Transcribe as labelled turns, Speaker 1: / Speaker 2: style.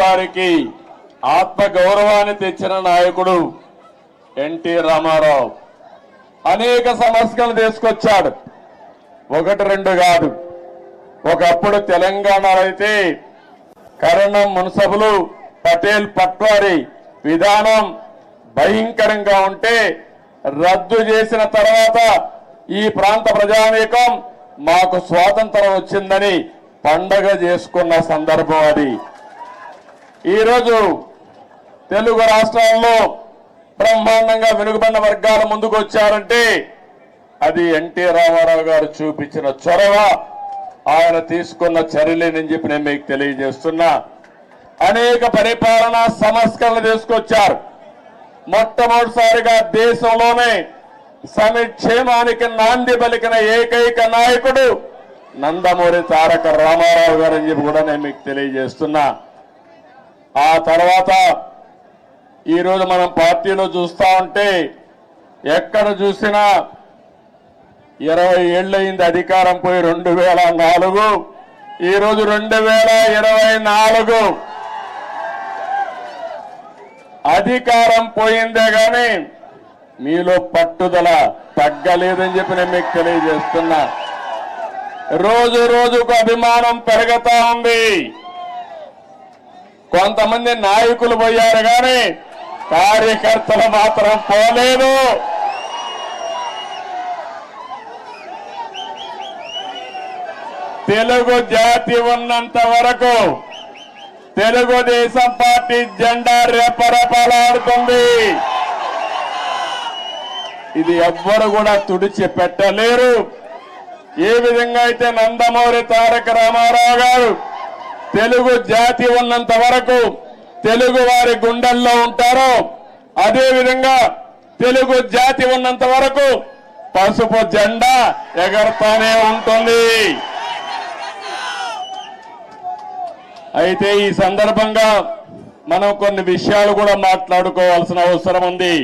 Speaker 1: వారికి ఆత్మ గౌరవాన్ని తెచ్చిన నాయకుడు ఎన్టీ రామారావు అనేక సమస్యలు తీసుకొచ్చాడు. ఒకటి రెండు కాదు. ఒకప్పుడు తెలంగాణలో అయితే కరణం మున్సబులు పటేల్ పట్వారి విధానం భయంకరంగా ఉంటే రద్దు చేసిన తర్వాత ఈ ప్రాంత ప్రజానీకం మాకు స్వాతంత్రం వచ్చిందని పండగ చేసుకున్న సందర్భం అది. ఈరోజు తెలుగు రాష్ట్రాల్లో బ్రహ్మాండంగా వెనుకబడిన వర్గాల ముందుకు వచ్చారంటే అది ఎన్టీ రామారావు గారు చూపించిన చొరవ, ఆయన తీసుకున్న చర్యలేనని చెప్పి నేను మీకు తెలియజేస్తున్నా. అనేక పరిపాలనా సంస్కరణలు తీసుకొచ్చారు. మొట్టమొదటిసారిగా దేశంలోనే సంక్షేమానికి నాంది పలికిన ఏకైక నాయకుడు నందమూరి తారక రామారావు గారు అని చెప్పి కూడా నేను మీకు తెలియజేస్తున్నా. ఆ తర్వాత ఈరోజు మనం పార్టీలో చూస్తా ఉంటే ఎక్కడ చూసినా 20 ఏళ్ళయింది అధికారం పోయి 2004, ఈరోజు 2024 అధికారం పోయిందే గాని మీలో పట్టుదల తగ్గలేదని చెప్పి నేను మీకు తెలియజేస్తున్నా. రోజు రోజుకు అభిమానం పెరుగుతా ఉంది. కొంతమంది నాయకులు పోయారు కానీ కార్యకర్తలు మాత్రం పోలేదు. తెలుగు జాతి ఉన్నంత వరకు తెలుగుదేశం పార్టీ జెండా రెపరెపలాడుతుంది. ఇది ఎవ్వరు కూడా తుడిచి పెట్టలేరు. ఏ విధంగా అయితే నందమూరి తారక రామారావు గారు తెలుగు జాతి ఉన్నంత వరకు తెలుగు వారి గుండెల్లో ఉంటారో అదే విధంగా తెలుగు జాతి ఉన్నంత వరకు పసుపు జెండా ఎగరతానే ఉంటుంది. అయితే ఈ సందర్భంగా మనం కొన్ని విషయాలు కూడా మాట్లాడుకోవాల్సిన అవసరం ఉంది.